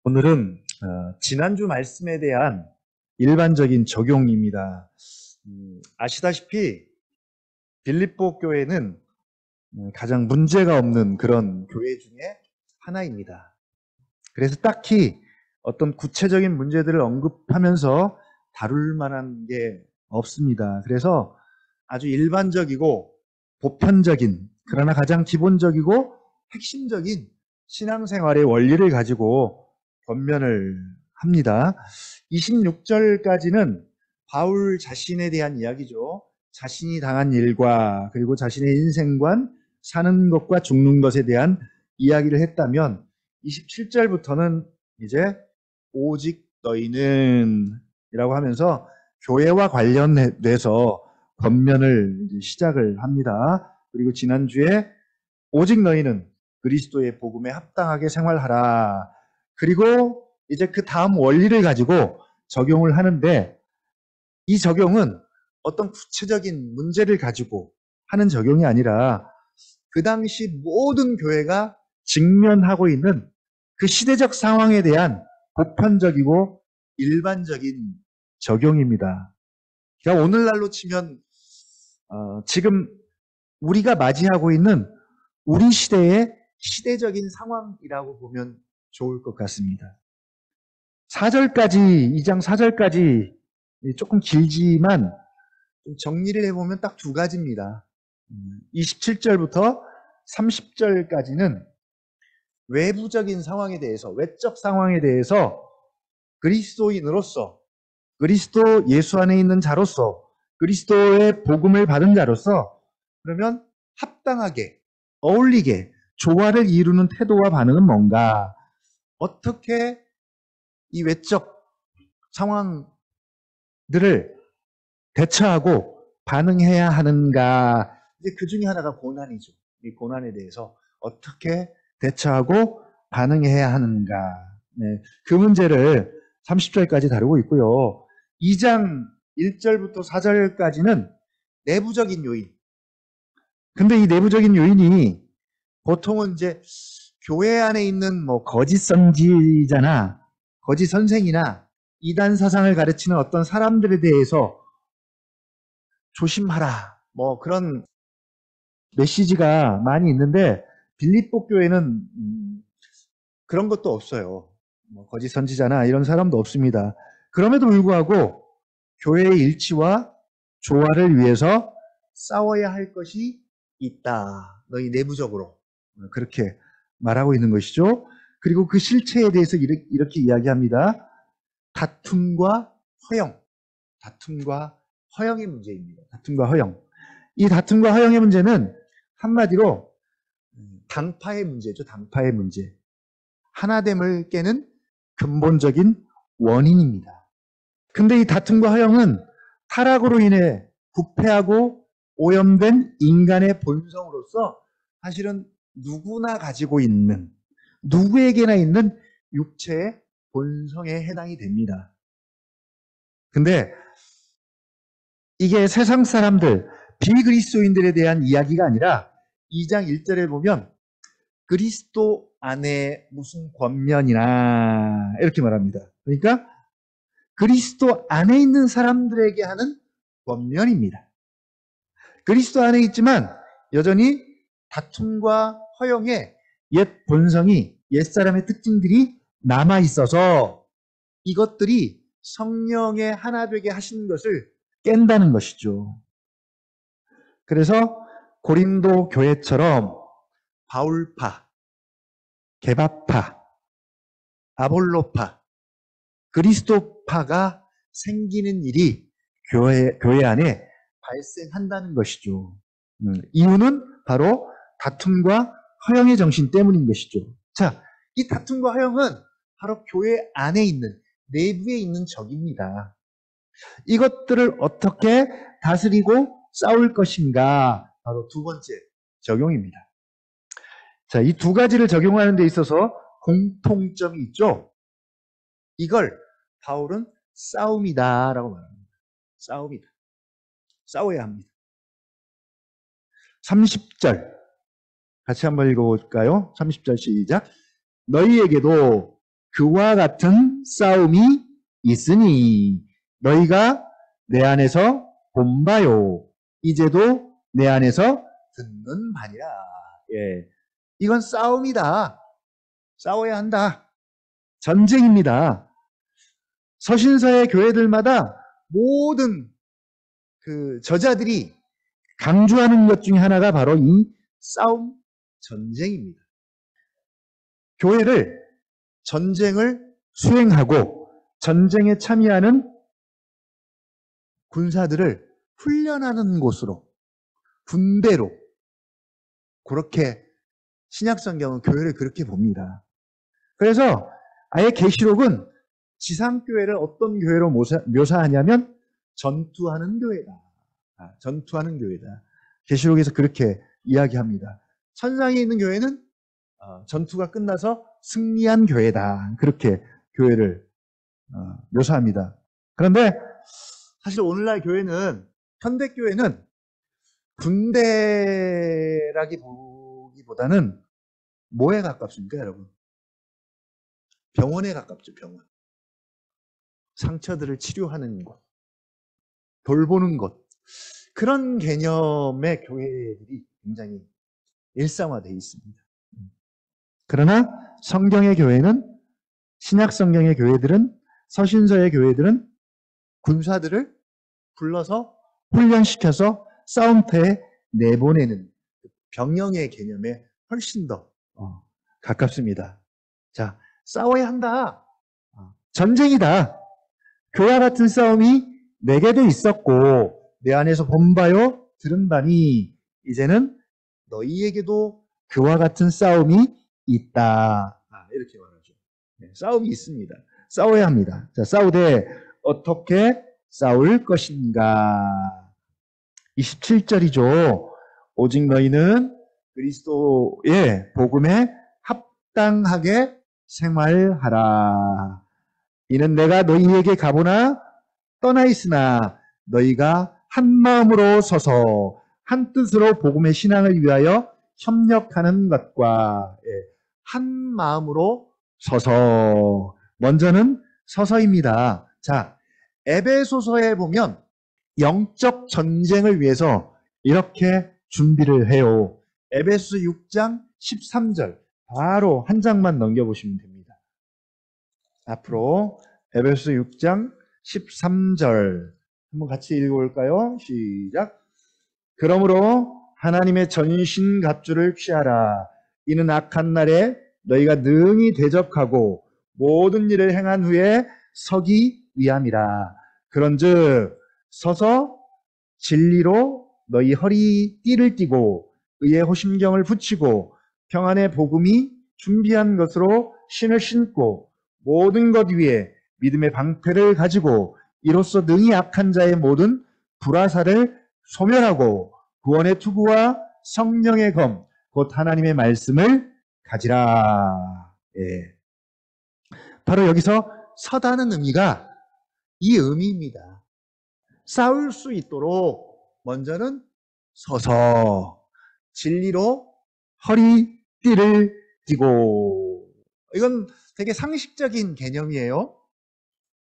오늘은 지난주 말씀에 대한 일반적인 적용입니다. 아시다시피 빌립보 교회는 가장 문제가 없는 그런 교회 중에 하나입니다. 그래서 딱히 어떤 구체적인 문제들을 언급하면서 다룰 만한 게 없습니다. 그래서 아주 일반적이고 보편적인, 그러나 가장 기본적이고 핵심적인 신앙생활의 원리를 가지고 권면을 합니다. 26절까지는 바울 자신에 대한 이야기죠. 자신이 당한 일과 그리고 자신의 인생관, 사는 것과 죽는 것에 대한 이야기를 했다면 27절부터는 이제 오직 너희는 이라고 하면서 교회와 관련돼서 권면을 시작을 합니다. 그리고 지난주에 오직 너희는 그리스도의 복음에 합당하게 생활하라. 그리고 이제 그 다음 원리를 가지고 적용을 하는데, 이 적용은 어떤 구체적인 문제를 가지고 하는 적용이 아니라 그 당시 모든 교회가 직면하고 있는 그 시대적 상황에 대한 보편적이고 일반적인 적용입니다. 그러니까 오늘날로 치면 지금 우리가 맞이하고 있는 우리 시대의 시대적인 상황이라고 보면 좋을 것 같습니다. 4절까지, 2장 4절까지 조금 길지만 정리를 해보면 딱 두 가지입니다. 27절부터 30절까지는 외부적인 상황에 대해서, 외적 상황에 대해서 그리스도인으로서, 그리스도 예수 안에 있는 자로서, 그리스도의 복음을 받은 자로서 그러면 합당하게, 어울리게 조화를 이루는 태도와 반응은 뭔가, 어떻게 이 외적 상황들을 대처하고 반응해야 하는가. 이제 그 중에 하나가 고난이죠. 이 고난에 대해서 어떻게 대처하고 반응해야 하는가. 네, 그 문제를 30절까지 다루고 있고요. 2장 1절부터 4절까지는 내부적인 요인. 근데 이 내부적인 요인이 보통은 이제 교회 안에 있는 뭐 거짓 선지자나 거짓 선생이나 이단 사상을 가르치는 어떤 사람들에 대해서 조심하라, 뭐 그런 메시지가 많이 있는데 빌립보 교회는 그런 것도 없어요. 뭐 거짓 선지자나 이런 사람도 없습니다. 그럼에도 불구하고 교회의 일치와 조화를 위해서 싸워야 할 것이 있다. 너희 내부적으로 그렇게 말하고 있는 것이죠. 그리고 그 실체에 대해서 이렇게 이야기합니다. 다툼과 허영. 다툼과 허영의 문제입니다. 다툼과 허영. 이 다툼과 허영의 문제는 한마디로 당파의 문제죠. 당파의 문제. 하나됨을 깨는 근본적인 원인입니다. 근데 이 다툼과 허영은 타락으로 인해 부패하고 오염된 인간의 본성으로서 사실은 누구나 가지고 있는, 누구에게나 있는 육체의 본성에 해당이 됩니다. 근데 이게 세상 사람들, 비그리스도인들에 대한 이야기가 아니라 2장 1절에 보면 그리스도 안에 무슨 권면이나 이렇게 말합니다. 그러니까 그리스도 안에 있는 사람들에게 하는 권면입니다. 그리스도 안에 있지만 여전히 다툼과 허영의 옛 본성이, 옛사람의 특징들이 남아 있어서 이것들이 성령의 하나 되게 하시는 것을 깬다는 것이죠. 그래서 고린도 교회처럼 바울파, 게바파, 아볼로파, 그리스도파가 생기는 일이 교회 안에 발생한다는 것이죠. 이유는 바로 다툼과 허영의 정신 때문인 것이죠. 자, 이 다툼과 허영은 바로 교회 안에 있는, 내부에 있는 적입니다. 이것들을 어떻게 다스리고 싸울 것인가, 바로 두 번째 적용입니다. 자, 이 두 가지를 적용하는 데 있어서 공통점이 있죠. 이걸 바울은 싸움이다라고 말합니다. 싸움이다. 싸워야 합니다. 30절 같이 한번 읽어볼까요? 30절 시작. 너희에게도 그와 같은 싸움이 있으니 너희가 내 안에서 본바요. 이제도 내 안에서 듣는 바니라. 예. 이건 싸움이다. 싸워야 한다. 전쟁입니다. 서신서의 교회들마다 모든 그 저자들이 강조하는 것 중에 하나가 바로 이 싸움, 전쟁입니다. 교회를 전쟁을 수행하고 전쟁에 참여하는 군사들을 훈련하는 곳으로, 군대로, 그렇게 신약성경은 교회를 그렇게 봅니다. 그래서 아예 계시록은 지상교회를 어떤 교회로 묘사하냐면 전투하는 교회다. 전투하는 교회다. 계시록에서 그렇게 이야기합니다. 천상에 있는 교회는 전투가 끝나서 승리한 교회다. 그렇게 교회를 묘사합니다. 그런데 사실 오늘날 교회는, 현대교회는 군대라기 보기보다는 뭐에 가깝습니까, 여러분? 병원에 가깝죠, 병원. 상처들을 치료하는 곳, 돌보는 곳. 그런 개념의 교회들이 굉장히 일상화되어 있습니다. 그러나 성경의 교회는, 신약 성경의 교회들은, 서신서의 교회들은 군사들을 불러서 훈련시켜서 싸움터에 내보내는 병영의 개념에 훨씬 더 가깝습니다. 자, 싸워야 한다. 전쟁이다. 그와 같은 싸움이 내게도 있었고 내 안에서 본바요 들은 바니 이제는 너희에게도 그와 같은 싸움이 있다. 이렇게 말하죠. 네, 싸움이 있습니다. 싸워야 합니다. 자, 싸우되 어떻게 싸울 것인가? 27절이죠. 오직 너희는 그리스도의 복음에 합당하게 생활하라. 이는 내가 너희에게 가보나 떠나 있으나 너희가 한 마음으로 서서 한 뜻으로 복음의 신앙을 위하여 협력하는 것과 한 마음으로 서서, 먼저는 서서입니다. 자, 에베소서에 보면 영적 전쟁을 위해서 이렇게 준비를 해요. 에베소 6장 13절 바로 한 장만 넘겨보시면 됩니다. 앞으로 에베소 6장 13절 한번 같이 읽어볼까요? 시작. 그러므로 하나님의 전신갑주를 취하라. 이는 악한 날에 너희가 능히 대적하고 모든 일을 행한 후에 서기 위함이라. 그런즉 서서 진리로 너희 허리띠를 띠고 의의 호심경을 붙이고 평안의 복음이 준비한 것으로 신을 신고 모든 것 위에 믿음의 방패를 가지고 이로써 능히 악한 자의 모든 불화살을 소멸하고 구원의 투구와 성령의 검 곧 하나님의 말씀을 가지라. 예. 바로 여기서 서다는 의미가 이 의미입니다. 싸울 수 있도록 먼저는 서서 진리로 허리띠를 띠고, 이건 되게 상식적인 개념이에요.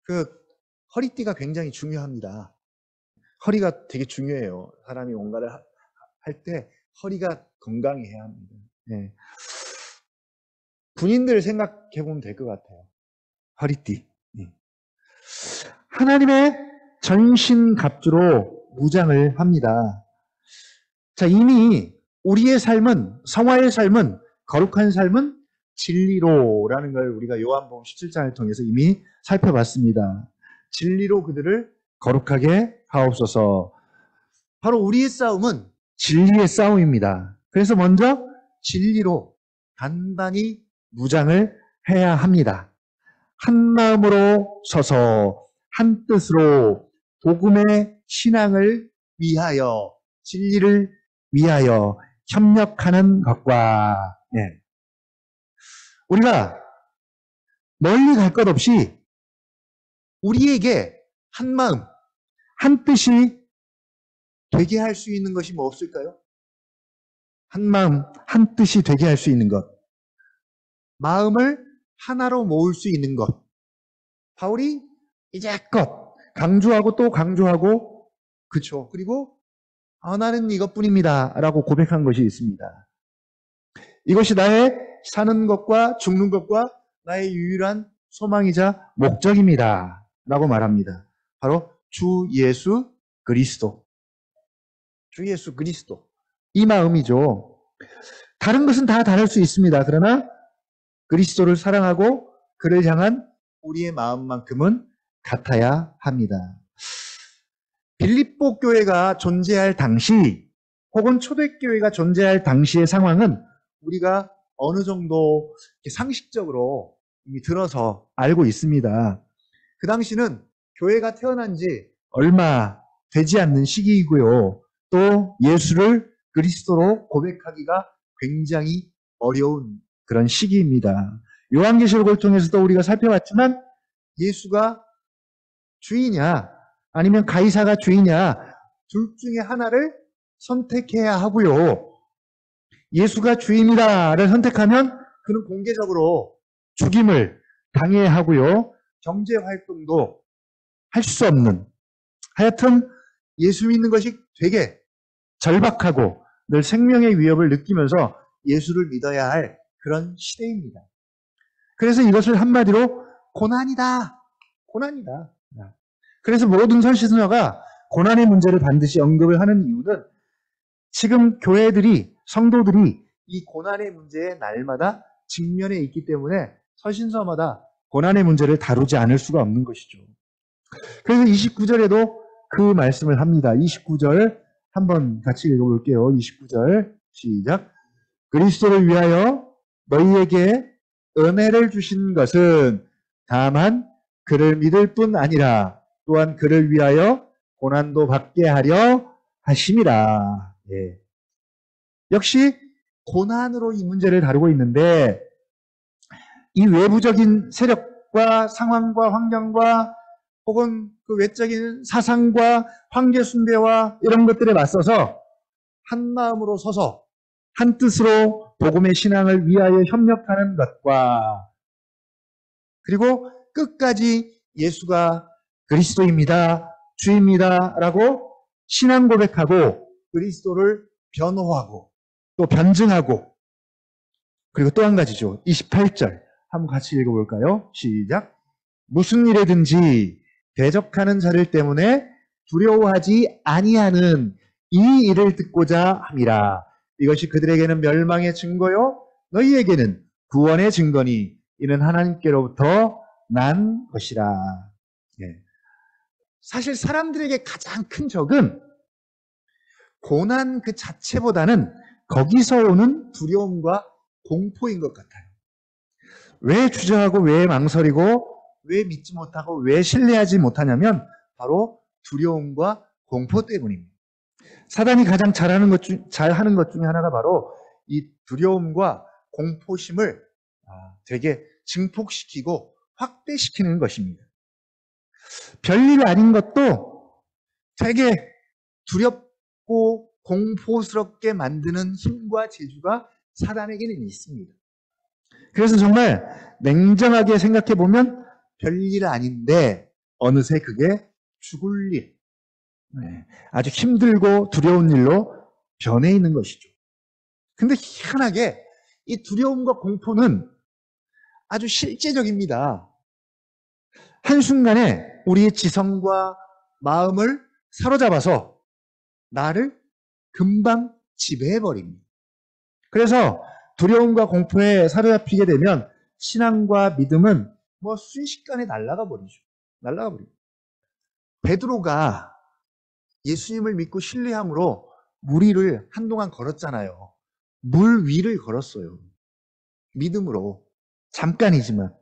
그 허리띠가 굉장히 중요합니다. 허리가 되게 중요해요. 사람이 뭔가를 할 때 허리가 건강해야 합니다. 네. 군인들 생각해 보면 될 것 같아요. 허리띠. 네. 하나님의 전신갑주로 무장을 합니다. 자, 이미 우리의 삶은, 성화의 삶은, 거룩한 삶은 진리로라는 걸 우리가 요한복음 17장을 통해서 이미 살펴봤습니다. 진리로 그들을 거룩하게 하옵소서. 바로 우리의 싸움은 진리의 싸움입니다. 그래서 먼저 진리로 단단히 무장을 해야 합니다. 한 마음으로 서서 한 뜻으로 복음의 신앙을 위하여, 진리를 위하여 협력하는 것과, 우리가 멀리 갈 것 없이 우리에게 한 마음, 한 뜻이 되게 할 수 있는 것이 뭐 없을까요? 한 마음, 한 뜻이 되게 할 수 있는 것. 마음을 하나로 모을 수 있는 것. 바울이 이제껏 강조하고 또 강조하고, 그쵸. 그리고 나는 이것뿐입니다 라고 고백한 것이 있습니다. 이것이 나의 사는 것과 죽는 것과 나의 유일한 소망이자 목적입니다 라고 말합니다. 바로 주 예수 그리스도. 주 예수 그리스도. 이 마음이죠. 다른 것은 다 다를 수 있습니다. 그러나 그리스도를 사랑하고 그를 향한 우리의 마음만큼은 같아야 합니다. 빌립보 교회가 존재할 당시 혹은 초대교회가 존재할 당시의 상황은 우리가 어느 정도 상식적으로 이미 들어서 알고 있습니다. 그 당시는 교회가 태어난 지 얼마 되지 않는 시기이고요. 또 예수를 그리스도로 고백하기가 굉장히 어려운 그런 시기입니다. 요한계시록을 통해서도 우리가 살펴봤지만 예수가 주이냐 아니면 가이사가 주이냐 둘 중에 하나를 선택해야 하고요. 예수가 주인이다를 선택하면 그는 공개적으로 죽임을 당해야 하고요. 경제활동도 할 수 없는, 하여튼 예수 믿는 것이 되게 절박하고 늘 생명의 위협을 느끼면서 예수를 믿어야 할 그런 시대입니다. 그래서 이것을 한마디로 고난이다. 고난이다. 그래서 모든 선지서가 고난의 문제를 반드시 언급을 하는 이유는 지금 교회들이, 성도들이 이 고난의 문제에 날마다 직면해 있기 때문에 서신서마다 고난의 문제를 다루지 않을 수가 없는 것이죠. 그래서 29절에도 그 말씀을 합니다. 29절 한번 같이 읽어볼게요. 29절 시작. 그리스도를 위하여 너희에게 은혜를 주신 것은 다만 그를 믿을 뿐 아니라 또한 그를 위하여 고난도 받게 하려 하심이라. 예. 역시 고난으로 이 문제를 다루고 있는데 이 외부적인 세력과 상황과 환경과 혹은 그 외적인 사상과 황제 숭배와 이런 것들에 맞서서 한 마음으로 서서 한 뜻으로 복음의 신앙을 위하여 협력하는 것과 그리고 끝까지 예수가 그리스도입니다, 주입니다 라고 신앙 고백하고 그리스도를 변호하고 또 변증하고 그리고 또 한 가지죠. 28절 한번 같이 읽어볼까요? 시작. 무슨 일에든지 대적하는 자들 때문에 두려워하지 아니하는 이 일을 듣고자 함이라. 이것이 그들에게는 멸망의 증거요 너희에게는 구원의 증거니 이는 하나님께로부터 난 것이라. 예. 사실 사람들에게 가장 큰 적은 고난 그 자체보다는 거기서 오는 두려움과 공포인 것 같아요. 왜 주저하고 왜 망설이고 왜 믿지 못하고 왜 신뢰하지 못하냐면 바로 두려움과 공포 때문입니다. 사단이 가장 잘하는 것 중에 하나가 바로 이 두려움과 공포심을 되게 증폭시키고 확대시키는 것입니다. 별일 아닌 것도 되게 두렵고 공포스럽게 만드는 힘과 재주가 사단에게는 있습니다. 그래서 정말 냉정하게 생각해 보면 별일 아닌데 어느새 그게 죽을 일, 아주 힘들고 두려운 일로 변해 있는 것이죠. 근데 희한하게 이 두려움과 공포는 아주 실제적입니다. 한순간에 우리의 지성과 마음을 사로잡아서 나를 금방 지배해버립니다. 그래서 두려움과 공포에 사로잡히게 되면 신앙과 믿음은 순식간에 날아가 버리죠. 날아가 버립니다. 베드로가 예수님을 믿고 신뢰함으로 물 위를 한동안 걸었잖아요. 물 위를 걸었어요. 믿음으로. 잠깐이지만.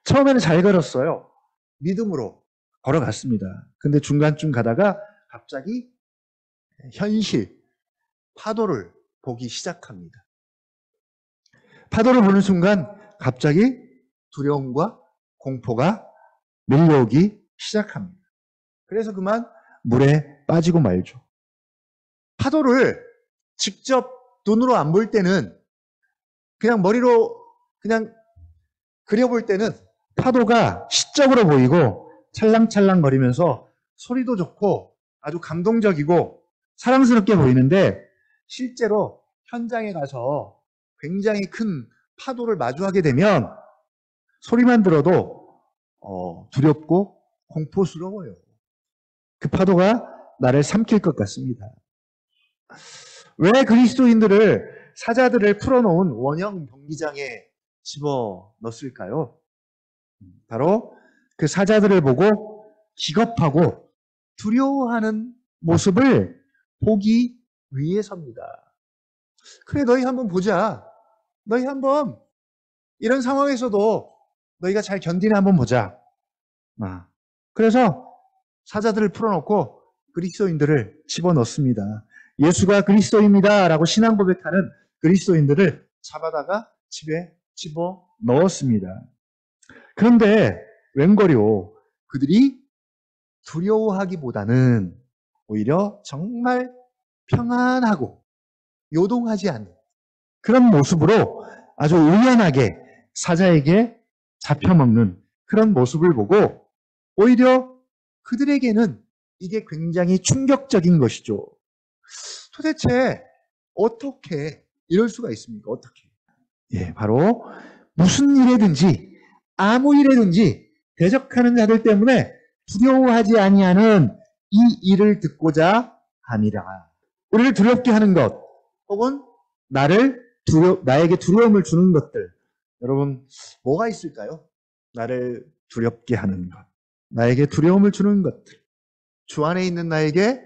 처음에는 잘 걸었어요. 믿음으로 걸어갔습니다. 근데 중간쯤 가다가 갑자기 현실, 파도를 보기 시작합니다. 파도를 보는 순간 갑자기 두려움과 공포가 밀려오기 시작합니다. 그래서 그만 물에 빠지고 말죠. 파도를 직접 눈으로 안 볼 때는 그냥 머리로 그냥 그려볼 때는 파도가 시적으로 보이고 찰랑찰랑거리면서 소리도 좋고 아주 감동적이고 사랑스럽게 보이는데 실제로 현장에 가서 굉장히 큰 파도를 마주하게 되면 소리만 들어도 두렵고 공포스러워요. 그 파도가 나를 삼킬 것 같습니다. 왜 그리스도인들을 사자들을 풀어놓은 원형 경기장에 집어넣었을까요? 바로 그 사자들을 보고 기겁하고 두려워하는 모습을 보기 위해서입니다. 그래, 너희 한번 보자. 너희 한번 이런 상황에서도 너희가 잘 견디나 한번 보자. 그래서 사자들을 풀어놓고 그리스도인들을 집어넣습니다. 예수가 그리스도입니다 라고 신앙 고백하는 그리스도인들을 잡아다가 집에 집어넣었습니다. 그런데 웬걸요, 그들이 두려워하기보다는 오히려 정말 평안하고 요동하지 않는 그런 모습으로 아주 의연하게 사자에게 잡혀먹는 그런 모습을 보고 오히려 그들에게는 이게 굉장히 충격적인 것이죠. 도대체 어떻게 이럴 수가 있습니까? 어떻게? 바로 무슨 일에든지 아무 일에든지 대적하는 자들 때문에 두려워하지 아니하는 이 일을 듣고자 함이라. 우리를 두렵게 하는 것 혹은 나에게 두려움을 주는 것들, 여러분 뭐가 있을까요? 나를 두렵게 하는 것, 나에게 두려움을 주는 것들. 주 안에 있는 나에게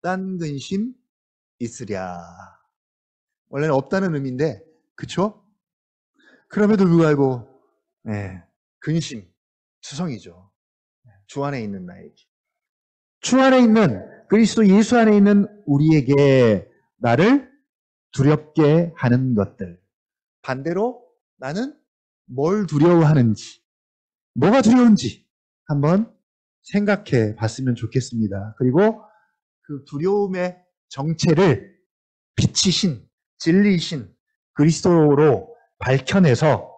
딴 근심 있으랴. 원래는 없다는 의미인데, 그쵸? 그럼에도 불구하고 근심, 투성이죠. 주 안에 있는 나에게. 주 안에 있는 그리스도 예수 안에 있는 우리에게 나를 두렵게 하는 것들. 반대로 나는 뭘 두려워하는지, 뭐가 두려운지 한번 생각해 봤으면 좋겠습니다. 그리고 그 두려움의 정체를 빛이신, 진리이신 그리스도로 밝혀내서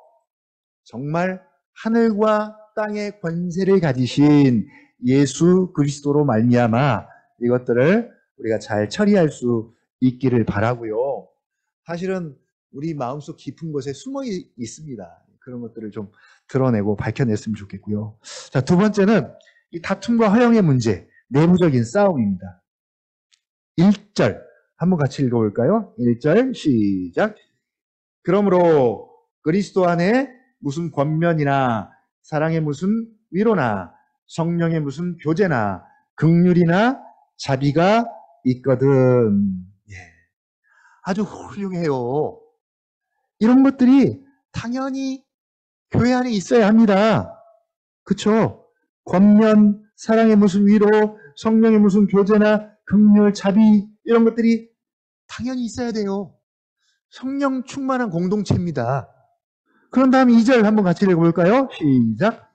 정말 하늘과 땅의 권세를 가지신 예수 그리스도로 말미암아 이것들을 우리가 잘 처리할 수 있기를 바라고요. 사실은 우리 마음속 깊은 곳에 숨어 있습니다. 그런 것들을 좀 드러내고 밝혀냈으면 좋겠고요. 자, 두 번째는 이 다툼과 허영의 문제, 내부적인 싸움입니다. 1절 한번 같이 읽어볼까요? 1절 시작. 그러므로 그리스도 안에 무슨 권면이나 사랑의 무슨 위로나 성령의 무슨 교제나 긍휼이나 자비가 있거든. 아주 훌륭해요. 이런 것들이 당연히 교회 안에 있어야 합니다. 그쵸? 권면, 사랑의 무슨 위로, 성령의 무슨 교제나 긍휼, 자비 이런 것들이 당연히 있어야 돼요. 성령 충만한 공동체입니다. 그런 다음 2절 한번 같이 읽어볼까요? 시작.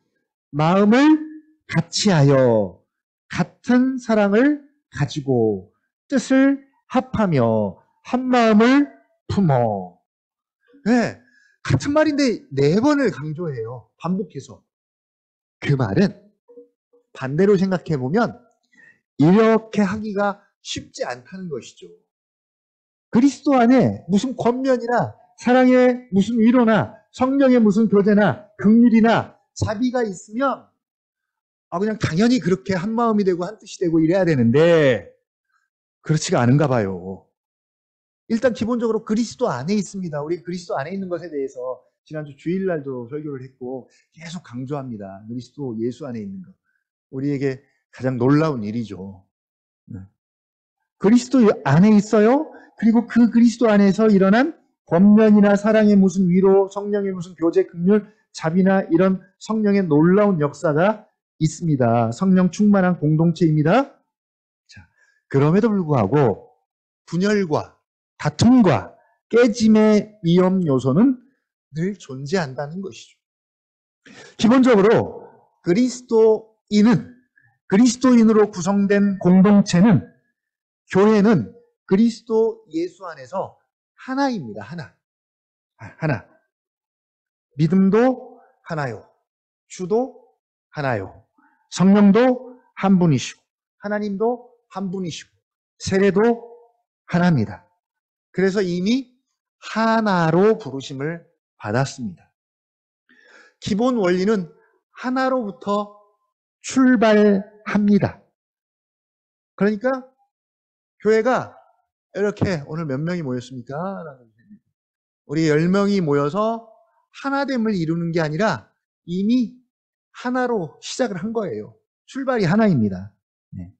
마음을 같이하여 같은 사랑을 가지고 뜻을 합하며 한 마음을 품어. 같은 말인데 4번을 강조해요. 반복해서. 그 말은 반대로 생각해보면 이렇게 하기가 쉽지 않다는 것이죠. 그리스도 안에 무슨 권면이나 사랑의 무슨 위로나 성령의 무슨 교제나 긍휼이나 자비가 있으면 그냥 당연히 그렇게 한 마음이 되고 한 뜻이 되고 이래야 되는데 그렇지가 않은가 봐요. 일단 기본적으로 그리스도 안에 있습니다. 우리 그리스도 안에 있는 것에 대해서 지난주 주일날도 설교를 했고 계속 강조합니다. 그리스도 예수 안에 있는 것. 우리에게 가장 놀라운 일이죠. 그리스도 안에 있어요. 그리고 그 그리스도 안에서 일어난 권면이나 사랑의 무슨 위로, 성령의 무슨 교제, 긍휼, 자비나 이런 성령의 놀라운 역사가 있습니다. 성령 충만한 공동체입니다. 자, 그럼에도 불구하고 분열과 다툼과 깨짐의 위험 요소는 늘 존재한다는 것이죠. 기본적으로 그리스도인으로 구성된 공동체는, 교회는 그리스도 예수 안에서 하나입니다. 하나. 믿음도 하나요. 주도 하나요. 성령도 한 분이시고 하나님도 한 분이시고 세례도 하나입니다. 그래서 이미 하나로 부르심을 받았습니다. 기본 원리는 하나로부터 출발합니다. 그러니까 교회가 이렇게 오늘 몇 명이 모였습니까? 우리 10명이 모여서 하나됨을 이루는 게 아니라 이미 하나로 시작을 한 거예요. 출발이 하나입니다. 네.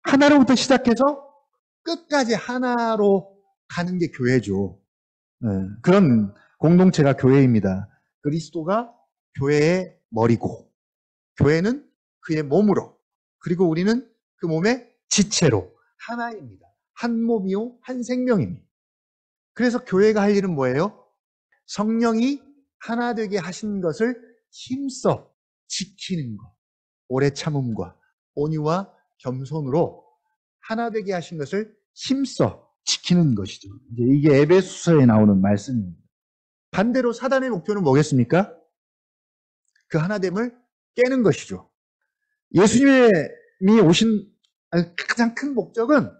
하나로부터 시작해서 끝까지 하나로 가는 게 교회죠. 네. 그런 공동체가 교회입니다. 그리스도가 교회의 머리고 교회는 그의 몸으로 그리고 우리는 그 몸의 지체로 하나입니다. 한 몸이요 한 생명입니다. 그래서 교회가 할 일은 뭐예요? 성령이 하나 되게 하신 것을 힘써 지키는 것. 오래 참음과 온유와 겸손으로 하나 되게 하신 것을 힘써 지키는 것이죠. 이제 이게 에베소서에 나오는 말씀입니다. 반대로 사단의 목표는 뭐겠습니까? 그 하나됨을 깨는 것이죠. 예수님이 오신 가장 큰 목적은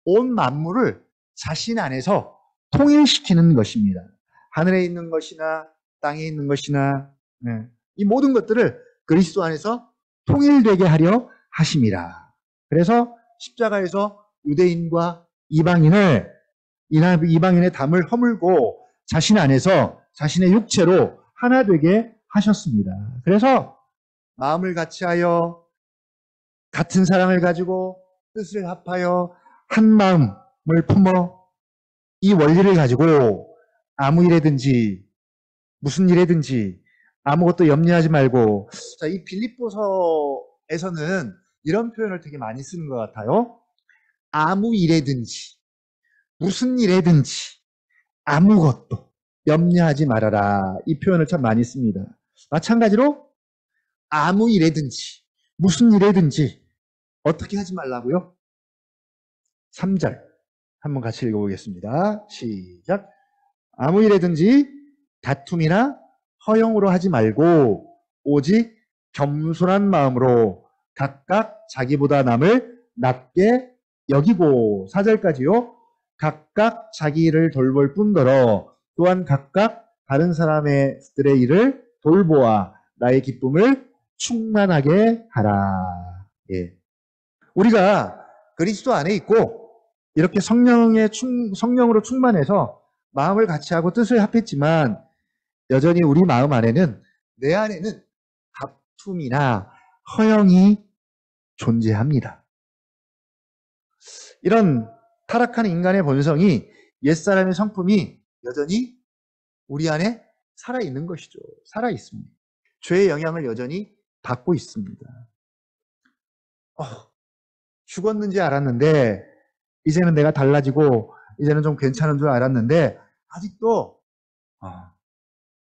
온 만물을 자신 안에서 통일시키는 것입니다. 하늘에 있는 것이나 땅에 있는 것이나 이 모든 것들을 그리스도 안에서 통일되게 하려 하심이라. 그래서 십자가에서 유대인과 이방인의 담을 허물고 자신 안에서 자신의 육체로 하나 되게 하셨습니다. 그래서 마음을 같이하여 같은 사랑을 가지고 뜻을 합하여 한 마음을 품어 이 원리를 가지고 아무 일에든지 무슨 일에든지 아무것도 염려하지 말고. 자, 이 빌립보서에서는 이런 표현을 되게 많이 쓰는 것 같아요. 아무 일에든지 무슨 일에든지 아무것도 염려하지 말아라. 이 표현을 참 많이 씁니다. 마찬가지로 아무 일에든지 무슨 일에든지 어떻게 하지 말라고요? 3절 한번 같이 읽어보겠습니다. 시작. 아무 일에든지 다툼이나 허영으로 하지 말고 오직 겸손한 마음으로 각각 자기보다 남을 낮게 여기고. 4절까지요. 각각 자기 일을 돌볼 뿐더러 또한 각각 다른 사람들의 일을 돌보아 나의 기쁨을 충만하게 하라. 예. 우리가 그리스도 안에 있고 이렇게 성령으로 충만해서 마음을 같이하고 뜻을 합했지만 여전히 우리 마음 안에는 내 안에는 다툼이나 허영이 존재합니다. 이런 타락한 인간의 본성이 옛사람의 성품이 여전히 우리 안에 살아있는 것이죠. 살아있습니다. 죄의 영향을 여전히 받고 있습니다. 죽었는지 알았는데 이제는 내가 달라지고 이제는 좀 괜찮은 줄 알았는데 아직도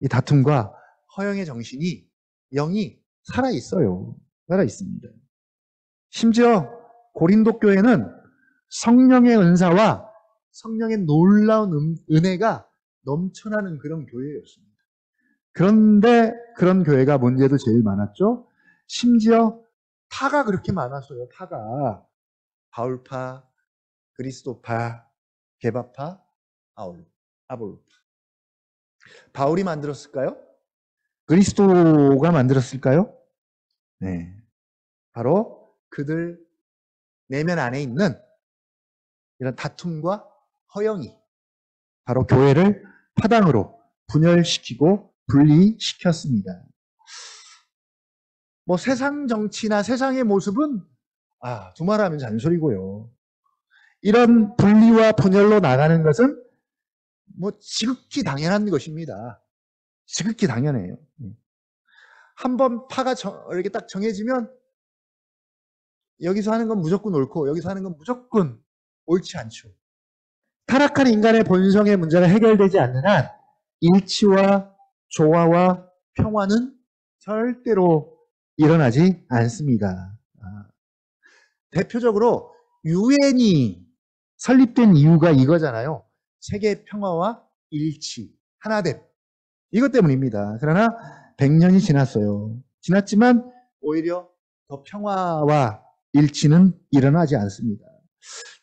이 다툼과 허영의 정신이 영이 살아있어요. 살아있습니다. 심지어 고린도 교회는 성령의 은사와 성령의 놀라운 은혜가 넘쳐나는 그런 교회였습니다. 그런데 그런 교회가 문제도 제일 많았죠. 심지어 파가 그렇게 많았어요. 파가 바울파, 그리스도파, 게바파, 아볼로파. 바울이 만들었을까요? 그리스도가 만들었을까요? 네, 바로 그들 내면 안에 있는 이런 다툼과 허영이 바로 교회를 파당으로 분열시키고 분리시켰습니다. 뭐 세상 정치나 세상의 모습은 두말하면 잔소리고요. 이런 분리와 분열로 나가는 것은 뭐 지극히 당연한 것입니다. 지극히 당연해요. 한번 파가 이렇게 딱 정해지면 여기서 하는 건 무조건 옳고 여기서 하는 건 무조건 옳지 않죠. 타락한 인간의 본성의 문제가 해결되지 않는 한 일치와 조화와 평화는 절대로 일어나지 않습니다. 대표적으로 유엔이 설립된 이유가 이거잖아요. 세계 평화와 일치, 하나됨. 이것 때문입니다. 그러나 100년이 지났어요. 지났지만 오히려 더 평화와 일치는 일어나지 않습니다.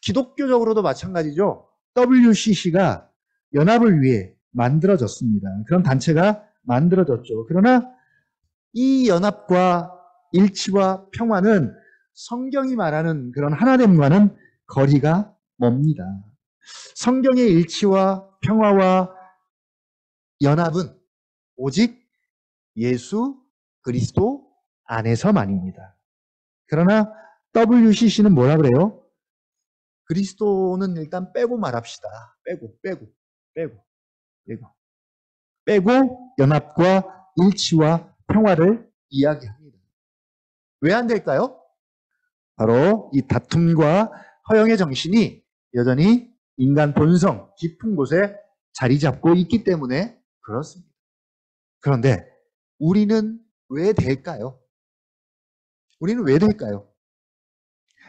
기독교적으로도 마찬가지죠. WCC가 연합을 위해 만들어졌습니다. 그런 단체가 만들어졌죠. 그러나 이 연합과 일치와 평화는 성경이 말하는 그런 하나됨과는 거리가 멉니다. 성경의 일치와 평화와 연합은 오직 예수 그리스도 안에서만입니다. 그러나 WCC는 뭐라 그래요? 그리스도는 일단 빼고 말합시다. 빼고 연합과 일치와 평화를 이야기합니다. 왜 안 될까요? 바로 이 다툼과 허영의 정신이 여전히 인간 본성 깊은 곳에 자리 잡고 있기 때문에 그렇습니다. 그런데 우리는 왜 될까요? 우리는 왜 될까요?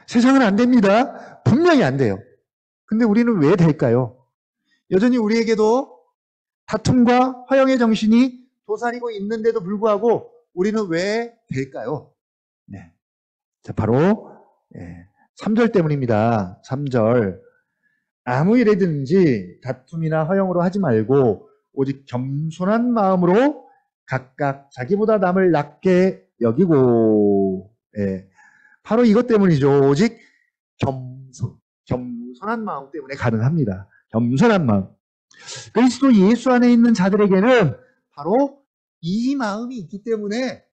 세상은 안 됩니다. 분명히 안 돼요. 근데 우리는 왜 될까요? 여전히 우리에게도 다툼과 허영의 정신이 도사리고 있는데도 불구하고 우리는 왜 될까요? 네. 자, 바로 3절 때문입니다. 3절. 아무 일에든지 다툼이나 허영으로 하지 말고 오직 겸손한 마음으로 각각 자기보다 남을 낮게 여기고 바로 이것 때문이죠. 오직 겸손한 마음 때문에 가능합니다. 겸손한 마음. 그리스도 예수 안에 있는 자들에게는 바로 이 마음이 있기 때문에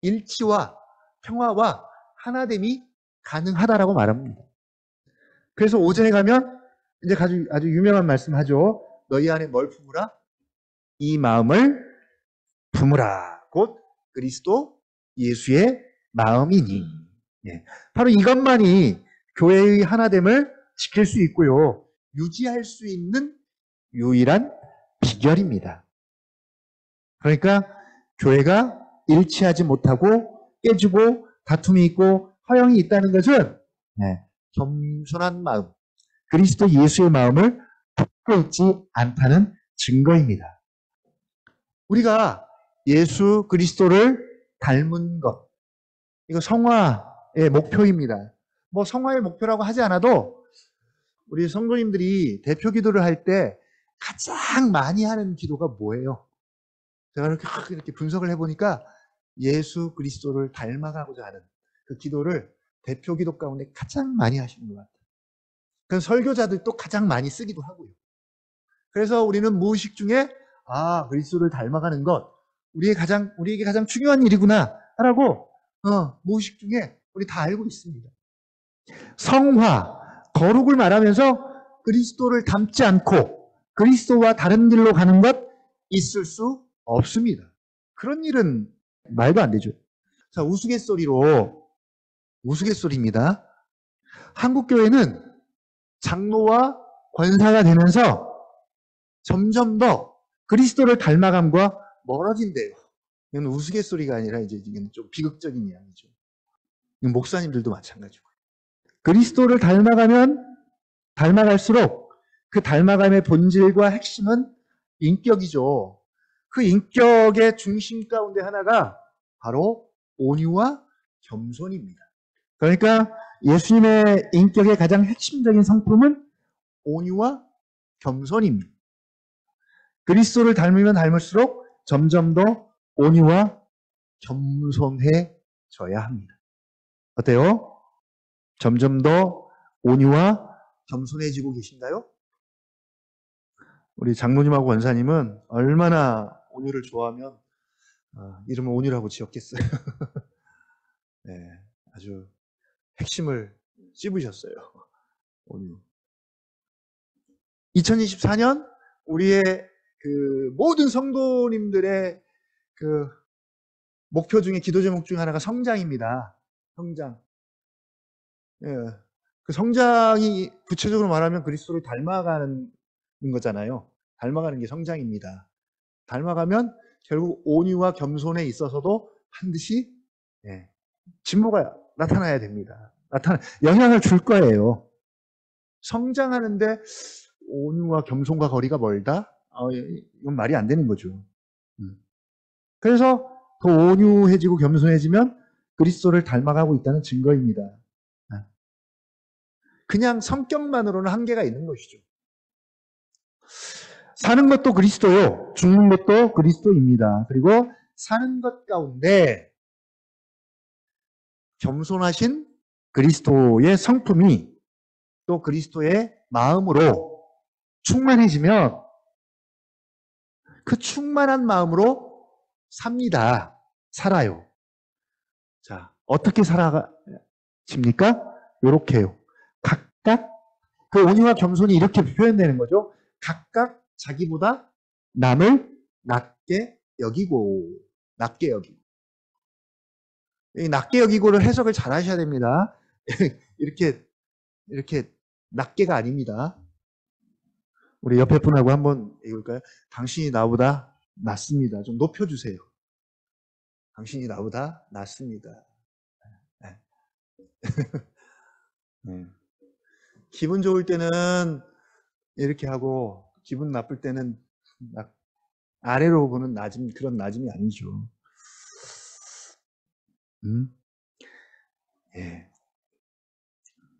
일치와 평화와 하나됨이 가능하다라고 말합니다. 그래서 5절에 가면 이제 아주 유명한 말씀 하죠. 너희 안에 뭘 품으라? 이 마음을 품으라. 곧 그리스도 예수의 마음이니. 바로 이것만이 교회의 하나됨을 지킬 수 있고요. 유지할 수 있는 유일한 비결입니다. 그러니까 교회가 일치하지 못하고 깨지고 다툼이 있고 허영이 있다는 것은 겸손한 마음, 그리스도 예수의 마음을 품고 있지 않다는 증거입니다. 우리가 예수 그리스도를 닮은 것, 이거 성화의 목표입니다. 뭐 성화의 목표라고 하지 않아도 우리 성도님들이 대표 기도를 할 때 가장 많이 하는 기도가 뭐예요? 제가 이렇게 분석을 해보니까 예수 그리스도를 닮아가고자 하는 그 기도를 대표 기도 가운데 가장 많이 하시는 것 같아요. 그래서 설교자들도 가장 많이 쓰기도 하고요. 그래서 우리는 무의식 중에 그리스도를 닮아가는 것 우리에게 가장 중요한 일이구나라고 무의식 중에 우리 다 알고 있습니다. 성화, 거룩을 말하면서 그리스도를 닮지 않고 그리스도와 다른 길로 가는 것 있을 수 없습니다. 그런 일은 말도 안 되죠. 자, 우스갯소리입니다. 한국교회는 장로와 권사가 되면서 점점 더 그리스도를 닮아감과 멀어진대요. 이건 우스갯소리가 아니라 이건 좀 비극적인 이야기죠. 이건 목사님들도 마찬가지고. 그리스도를 닮아갈수록 그 닮아감의 본질과 핵심은 인격이죠. 그 인격의 중심 가운데 하나가 바로 온유와 겸손입니다. 그러니까 예수님의 인격의 가장 핵심적인 성품은 온유와 겸손입니다. 그리스도를 닮으면 닮을수록 점점 더 온유와 겸손해져야 합니다. 어때요? 점점 더 온유와 겸손해지고 계신가요? 우리 장로님하고 원사님은 얼마나 온유를 좋아하면 이름을 온유라고 지었겠어요. 네, 아주 핵심을 찝으셨어요. 온유. 2024년 우리의 그 모든 성도님들의 그 목표 중에 기도 제목 중에 하나가 성장입니다. 성장. 그 성장이 구체적으로 말하면 그리스도를 닮아가는 거잖아요. 닮아가는 게 성장입니다. 닮아가면 결국 온유와 겸손에 있어서도 반드시 진보가 나타나야 됩니다. 영향을 줄 거예요. 성장하는데 온유와 겸손과 거리가 멀다? 이건 말이 안 되는 거죠. 그래서 더 온유해지고 겸손해지면 그리스도를 닮아가고 있다는 증거입니다. 그냥 성격만으로는 한계가 있는 것이죠. 사는 것도 그리스도요, 죽는 것도 그리스도입니다. 그리고 사는 것 가운데 겸손하신 그리스도의 성품이 또 그리스도의 마음으로 충만해지면 그 충만한 마음으로 삽니다. 살아요. 자, 어떻게 살아집니까? 요렇게요. 각각 그 온유와 겸손이 이렇게 표현되는 거죠. 각각 자기보다 남을 낮게 여기고. 이 낮게 여기고를 해석을 잘 하셔야 됩니다. 이렇게 낮게가 아닙니다. 우리 옆에 분하고 한번 읽을까요? 당신이 나보다 낫습니다. 좀 높여주세요. 당신이 나보다 낫습니다. 네. 네. 기분 좋을 때는 이렇게 하고 기분 나쁠 때는 아래로 보는 그런 낮음이 아니죠. 예.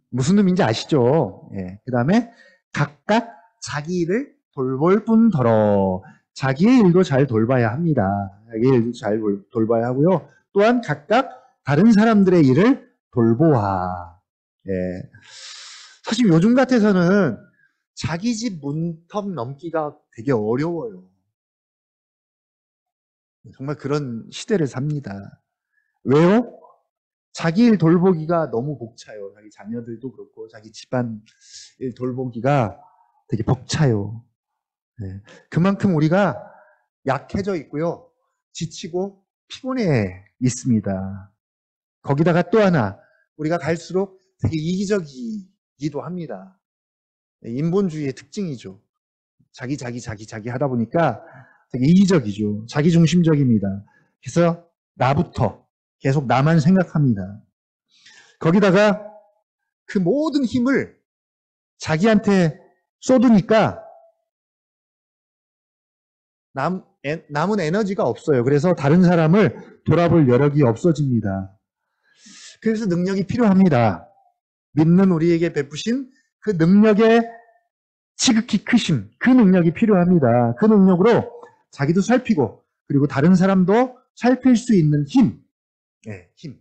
무슨 의미인지 아시죠? 예. 그 다음에 각각 자기 일을 돌볼 뿐더러 자기의 일도 잘 돌봐야 합니다. 자기의 일도 잘 돌봐야 하고요. 또한 각각 다른 사람들의 일을 돌보아. 예. 사실 요즘 같아서는 자기 집 문턱 넘기가 되게 어려워요. 정말 그런 시대를 삽니다. 왜요? 자기 일 돌보기가 너무 벅차요. 자기 자녀들도 그렇고 자기 집안 일 돌보기가 되게 벅차요. 네. 그만큼 우리가 약해져 있고요. 지치고 피곤해 있습니다. 거기다가 또 하나 우리가 갈수록 되게 이기적이기도 합니다. 인본주의의 특징이죠. 자기 하다 보니까 되게 이기적이죠. 자기중심적입니다. 그래서 나부터 계속 나만 생각합니다. 거기다가 그 모든 힘을 자기한테 쏟으니까 남은 에너지가 없어요. 그래서 다른 사람을 돌아볼 여력이 없어집니다. 그래서 능력이 필요합니다. 믿는 우리에게 베푸신 그 능력의 지극히 크심, 그 능력이 필요합니다. 그 능력으로 자기도 살피고 그리고 다른 사람도 살필 수 있는 힘. 네, 힘.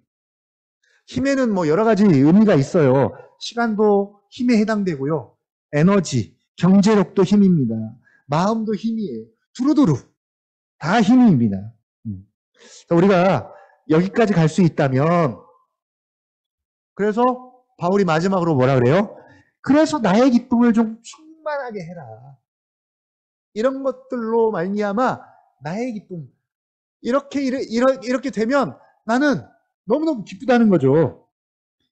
힘에는 뭐 여러 가지 의미가 있어요. 시간도 힘에 해당되고요. 에너지, 경제력도 힘입니다. 마음도 힘이에요. 두루두루 다 힘입니다. 우리가 여기까지 갈 수 있다면 그래서 바울이 마지막으로 뭐라 그래요? 그래서 나의 기쁨을 좀 충만하게 해라. 이런 것들로 말미암아 나의 기쁨 이렇게 되면 나는 너무너무 기쁘다는 거죠.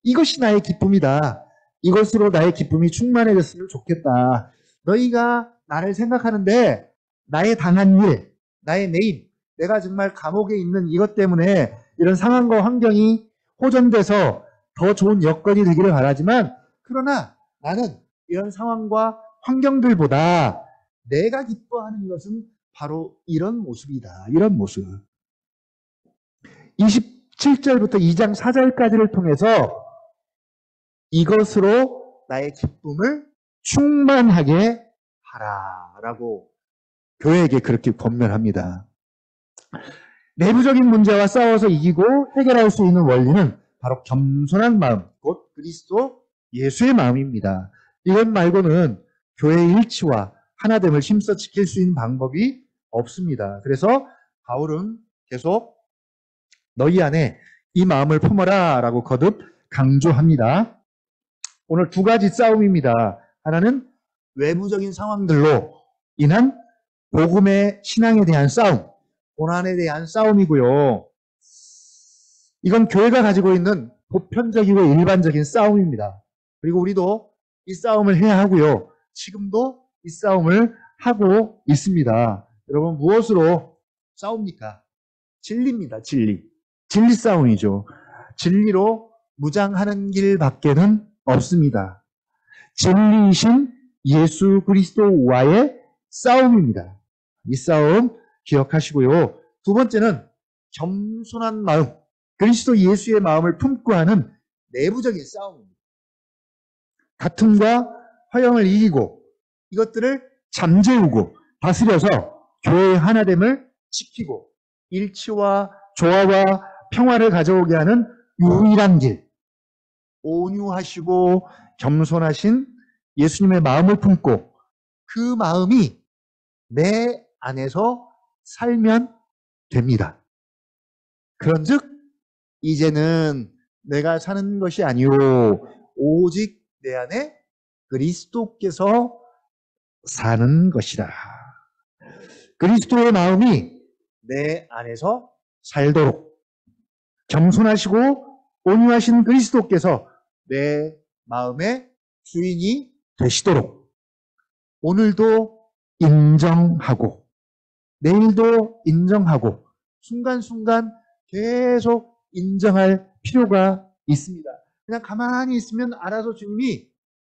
이것이 나의 기쁨이다. 이것으로 나의 기쁨이 충만해졌으면 좋겠다. 너희가 나를 생각하는데 나의 당한 일, 나의 내임, 내가 정말 감옥에 있는 이것 때문에 이런 상황과 환경이 호전돼서 더 좋은 여건이 되기를 바라지만 그러나 나는 이런 상황과 환경들보다 내가 기뻐하는 것은 바로 이런 모습이다. 이런 모습. 27절부터 2장 4절까지를 통해서 이것으로 나의 기쁨을 충만하게 하라라고 교회에게 그렇게 권면합니다. 내부적인 문제와 싸워서 이기고 해결할 수 있는 원리는 바로 겸손한 마음, 곧 그리스도 예수의 마음입니다. 이것 말고는 교회의 일치와 하나됨을 힘써 지킬 수 있는 방법이 없습니다. 그래서 바울은 계속 너희 안에 이 마음을 품어라 라고 거듭 강조합니다. 오늘 두 가지 싸움입니다. 하나는 외부적인 상황들로 인한 복음의 신앙에 대한 싸움, 고난에 대한 싸움이고요. 이건 교회가 가지고 있는 보편적이고 일반적인 싸움입니다. 그리고 우리도 이 싸움을 해야 하고요. 지금도 이 싸움을 하고 있습니다. 여러분 무엇으로 싸웁니까? 진리입니다. 진리 싸움이죠. 진리로 무장하는 길밖에는 없습니다. 진리이신 예수 그리스도와의 싸움입니다. 이 싸움 기억하시고요. 두 번째는 겸손한 마음, 그리스도 예수의 마음을 품고 하는 내부적인 싸움입니다. 다툼과 화형을 이기고 이것들을 잠재우고 다스려서 교회의 하나됨을 지키고 일치와 조화와 평화를 가져오게 하는 유일한 길, 온유하시고 겸손하신 예수님의 마음을 품고 그 마음이 내 안에서 살면 됩니다. 그런즉 이제는 내가 사는 것이 아니요 오직 내 안에 그리스도께서 사는 것이다. 그리스도의 마음이 내 안에서 살도록 겸손하시고 온유하신 그리스도께서 내 마음의 주인이 되시도록 오늘도 인정하고 내일도 인정하고 순간순간 계속 인정할 필요가 있습니다. 그냥 가만히 있으면 알아서 주님이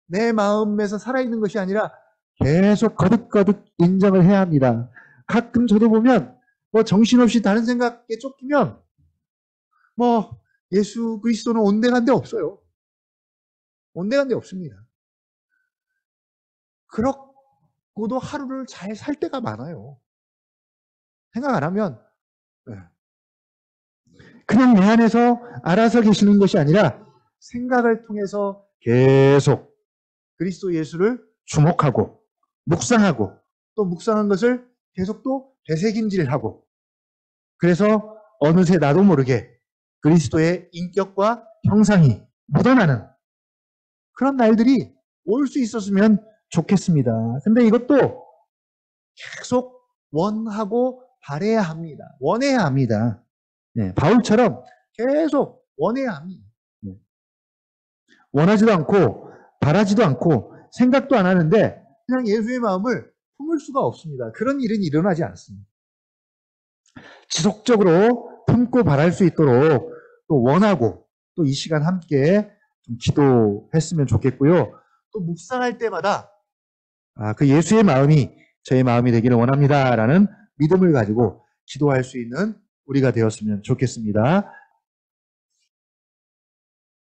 내 마음에서 살아있는 것이 아니라 계속 거듭거듭 인정을 해야 합니다. 가끔 저도 보면 정신없이 다른 생각에 쫓기면 예수 그리스도는 온데간데 없어요. 온데간데 없습니다. 그렇고도 하루를 잘 살 때가 많아요. 생각 안 하면 그냥 내 안에서 알아서 계시는 것이 아니라 생각을 통해서 계속 그리스도 예수를 주목하고 묵상하고 또 묵상한 것을 계속 또 되새김질하고 그래서 어느새 나도 모르게 그리스도의 인격과 형상이 묻어나는 그런 날들이 올 수 있었으면 좋겠습니다. 근데 이것도 계속 원하고 바라야 합니다. 원해야 합니다. 네, 바울처럼 계속 원해야 합니다. 네. 원하지도 않고 바라지도 않고 생각도 안 하는데 그냥 예수의 마음을 품을 수가 없습니다. 그런 일은 일어나지 않습니다. 지속적으로 품고 바랄 수 있도록 또 원하고 또 이 시간 함께 좀 기도했으면 좋겠고요. 또 묵상할 때마다 그 예수의 마음이 저의 마음이 되기를 원합니다라는 믿음을 가지고 기도할 수 있는 우리가 되었으면 좋겠습니다.